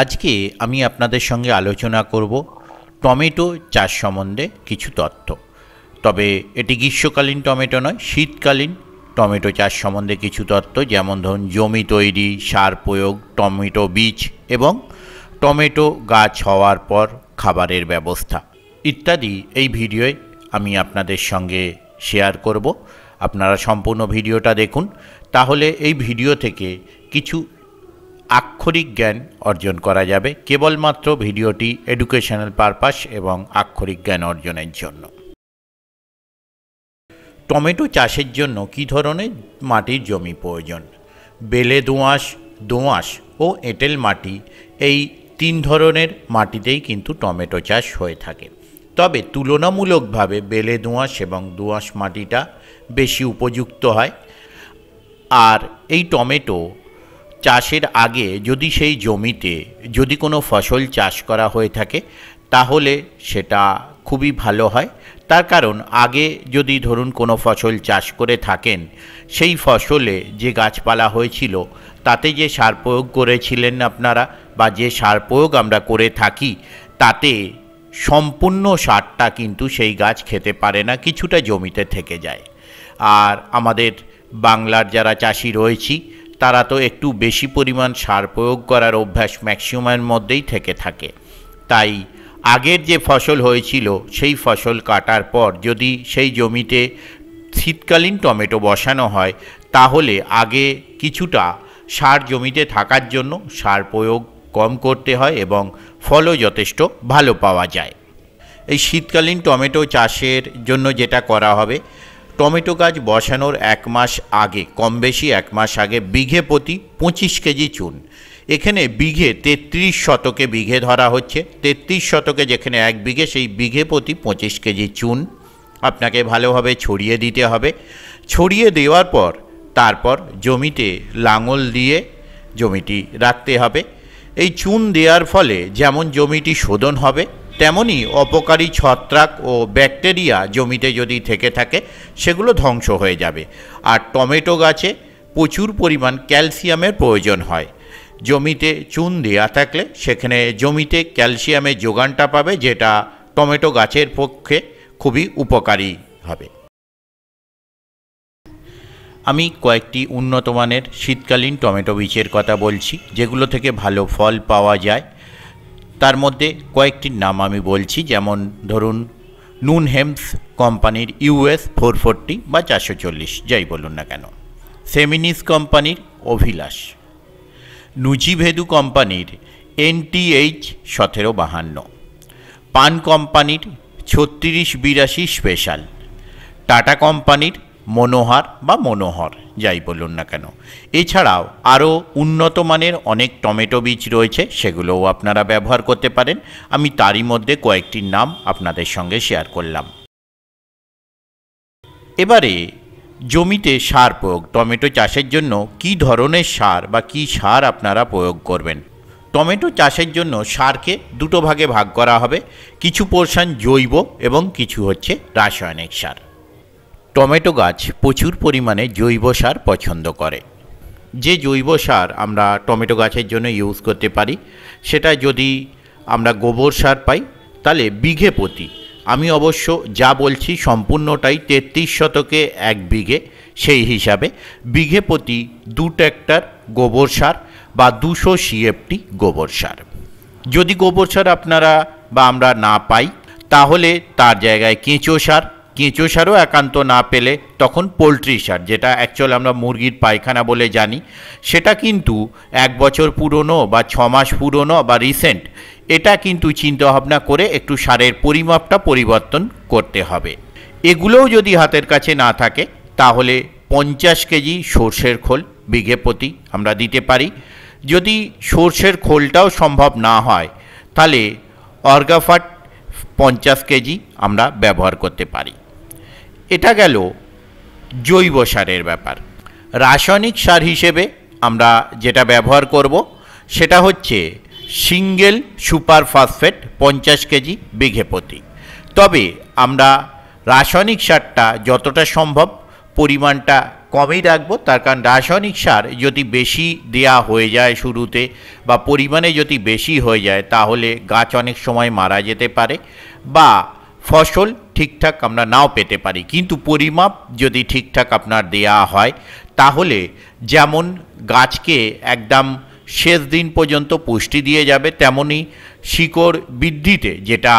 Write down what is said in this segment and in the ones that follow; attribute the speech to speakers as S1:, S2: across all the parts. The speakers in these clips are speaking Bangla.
S1: আজকে আমি আপনাদের সঙ্গে আলোচনা করব টমেটো চাষ সম্বন্ধে কিছু তথ্য। তবে এটি গ্রীষ্মকালীন টমেটো নয়, শীতকালীন টমেটো চাষ সম্বন্ধে কিছু তথ্য, যেমন ধরুন জমি তৈরি, সার প্রয়োগ, টমেটো বীজ এবং টমেটো গাছ হওয়ার পর খাবারের ব্যবস্থা ইত্যাদি এই ভিডিওয় আমি আপনাদের সঙ্গে শেয়ার করব। আপনারা সম্পূর্ণ ভিডিওটা দেখুন, তাহলে এই ভিডিও থেকে কিছু আক্ষরিক জ্ঞান অর্জন করা যাবে। কেবলমাত্র ভিডিওটি এডুকেশনাল পারপাস এবং আক্ষরিক জ্ঞান অর্জনের জন্য। টমেটো চাষের জন্য কী ধরনের মাটির জমি প্রয়োজন? বেলে দোআঁশ, দোআঁশ ও এঁটেল মাটি, এই তিন ধরনের মাটিতেই কিন্তু টমেটো চাষ হয়ে থাকে। তবে তুলনামূলকভাবে বেলে দোআঁশ এবং দোআঁশ মাটিটা বেশি উপযুক্ত হয়। আর এই টমেটো চাষের আগে যদি সেই জমিতে যদি কোনো ফসল চাষ করা হয়ে থাকে তাহলে সেটা খুবই ভালো হয়। তার কারণ আগে যদি ধরুন কোনো ফসল চাষ করে থাকেন, সেই ফসলে যে গাছপালা হয়েছিল তাতে যে সার প্রয়োগ করেছিলেন আপনারা বা যে সার প্রয়োগ আমরা করে থাকি, তাতে সম্পূর্ণ সারটা কিন্তু সেই গাছ খেতে পারে না, কিছুটা জমিতে থেকে যায়। আর আমাদের বাংলার যারা চাষি রয়েছি তারা তো একটু বেশি পরিমাণ সার প্রয়োগ করার অভ্যাস ম্যাক্সিমামের মধ্যেই থেকে থাকে। তাই আগের যে ফসল হয়েছিল সেই ফসল কাটার পর যদি সেই জমিতে শীতকালীন টমেটো বসানো হয়, তাহলে আগে কিছুটা সার জমিতে থাকার জন্য সার প্রয়োগ কম করতে হয় এবং ফলও যথেষ্ট ভালো পাওয়া যায়। এই শীতকালীন টমেটো চাষের জন্য যেটা করা হবে, টমেটো গাছ বসানোর এক মাস আগে, কম বেশি এক মাস আগে বিঘে প্রতি 25 কেজি চুন, এখানে বিঘে 33 শতকে বিঘে ধরা হচ্ছে, 33 শতকে যেখানে এক বিঘে, সেই বিঘে প্রতি 25 কেজি চুন আপনাকে ভালোভাবে ছড়িয়ে দিতে হবে। ছড়িয়ে দেওয়ার পর তারপর জমিতে লাঙল দিয়ে জমিটি রাখতে হবে। এই চুন দেওয়ার ফলে যেমন জমিটি শোধন হবে, তেমনি অপকারী ছত্রাক ও ব্যাকটেরিয়া জমিতে যদি থেকে থাকে সেগুলো ধ্বংস হয়ে যাবে। আর টমেটো গাছে প্রচুর পরিমাণ ক্যালসিয়ামের প্রয়োজন হয়। জমিতে চুন দেওয়া থাকলে সেখানে জমিতে ক্যালসিয়ামের যোগানটা পাবে, যেটা টমেটো গাছের পক্ষে খুবই উপকারী হবে। আমি কয়েকটি উন্নত মানের শীতকালীন টমেটো বীজের কথা বলছি, যেগুলো থেকে ভালো ফল পাওয়া যায়। তার মধ্যে কয়েকটির নাম আমি বলছি, যেমন ধরুন নুন হেম্পস কোম্পানির US 440 বা 440, যাই বলুন না কেন, সেমিনিস কোম্পানির অভিলাষ, নুজিভেদু কোম্পানির NTH 1752, পান কোম্পানির 3682 স্পেশাল, টাটা কোম্পানির মনোহার বা মনোহর, যাই বলুন না কেন। এছাড়াও আরও উন্নত মানের অনেক টমেটো বীজ রয়েছে, সেগুলোও আপনারা ব্যবহার করতে পারেন। আমি তারই মধ্যে কয়েকটির নাম আপনাদের সঙ্গে শেয়ার করলাম। এবারে জমিতে সার প্রয়োগ, টমেটো চাষের জন্য কী ধরনের সার বা কী সার আপনারা প্রয়োগ করবেন। টমেটো চাষের জন্য সারকে দুটো ভাগে ভাগ করা হবে, কিছু পোর্শন জৈব এবং কিছু হচ্ছে রাসায়নিক সার। টমেটো গাছ প্রচুর পরিমাণে জৈব সার পছন্দ করে। যে জৈব সার আমরা টমেটো গাছের জন্য ইউজ করতে পারি, সেটা যদি আমরা গোবর সার পাই তাহলে বিঘে প্রতি, আমি অবশ্য যা বলছি সম্পূর্ণটাই 33 শতকে এক বিঘে, সেই হিসাবে বিঘে প্রতি 2 ট্রাক্টর গোবর সার বা 200 CFT গোবর সার। যদি গোবর সার আপনারা বা আমরা না পাই, তাহলে তার জায়গায় কেঁচো সার, কেঁচো সারও একান্ত না পেলে তখন পোলট্রি সার, যেটা অ্যাকচুয়াল আমরা মুরগির পায়খানা বলে জানি, সেটা কিন্তু 1 বছর পুরনো বা 6 মাস পুরনো বা রিসেন্ট, এটা কিন্তু চিন্তাভাবনা করে একটু সারের পরিমাপটা পরিবর্তন করতে হবে। এগুলোও যদি হাতের কাছে না থাকে তাহলে 50 কেজি সর্ষের খোল বিঘে প্রতি আমরা দিতে পারি। যদি সর্ষের খোলটাও সম্ভব না হয় তাহলে অর্গাফাট 50 কেজি আমরা ব্যবহার করতে পারি। এটা গেল জৈব সারের ব্যাপার। রাসায়নিক সার হিসেবে আমরা যেটা ব্যবহার করব সেটা হচ্ছে সিঙ্গেল সুপার ফসফেট 50 কেজি বিঘে প্রতি। তবে আমরা রাসায়নিক সারটা যতটা সম্ভব পরিমাণটা কমই রাখবো, তার কারণ রাসায়নিক সার যদি বেশি দেয়া হয়ে যায় শুরুতে বা পরিমাণে যদি বেশি হয়ে যায় তাহলে গাছ অনেক সময় মারা যেতে পারে বা ফসল ঠিকঠাক আমরা নাও পেতে পারি। কিন্তু পরিমাপ যদি ঠিকঠাক আপনার দেয়া হয় তাহলে যেমন গাছকে একদম শেষ দিন পর্যন্ত পুষ্টি দিয়ে যাবে, তেমনি শিকড় বৃদ্ধিতে, যেটা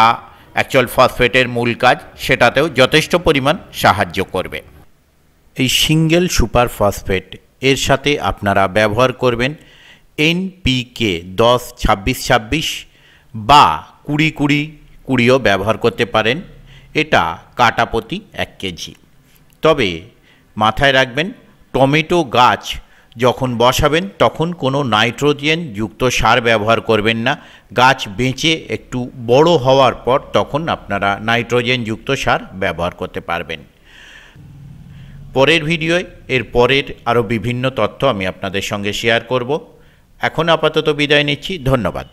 S1: অ্যাকচুয়াল ফসফেটের মূল কাজ, সেটাতেও যথেষ্ট পরিমাণ সাহায্য করবে। এই সিঙ্গেল সুপার ফসফেট এর সাথে আপনারা ব্যবহার করবেন এনপিকে 10-26-26 বা 20-20-20ও ব্যবহার করতে পারেন। এটা কাটা প্রতি 1 কেজি। তবে মাথায় রাখবেন, টমেটো গাছ যখন বসাবেন তখন কোনো নাইট্রোজেন যুক্ত সার ব্যবহার করবেন না। গাছ বেঁচে একটু বড় হওয়ার পর তখন আপনারা নাইট্রোজেন যুক্ত সার ব্যবহার করতে পারবেন। পরের ভিডিওয় এর পরের আরও বিভিন্ন তথ্য আমি আপনাদের সঙ্গে শেয়ার করব। এখন আপাতত বিদায় নিচ্ছি, ধন্যবাদ।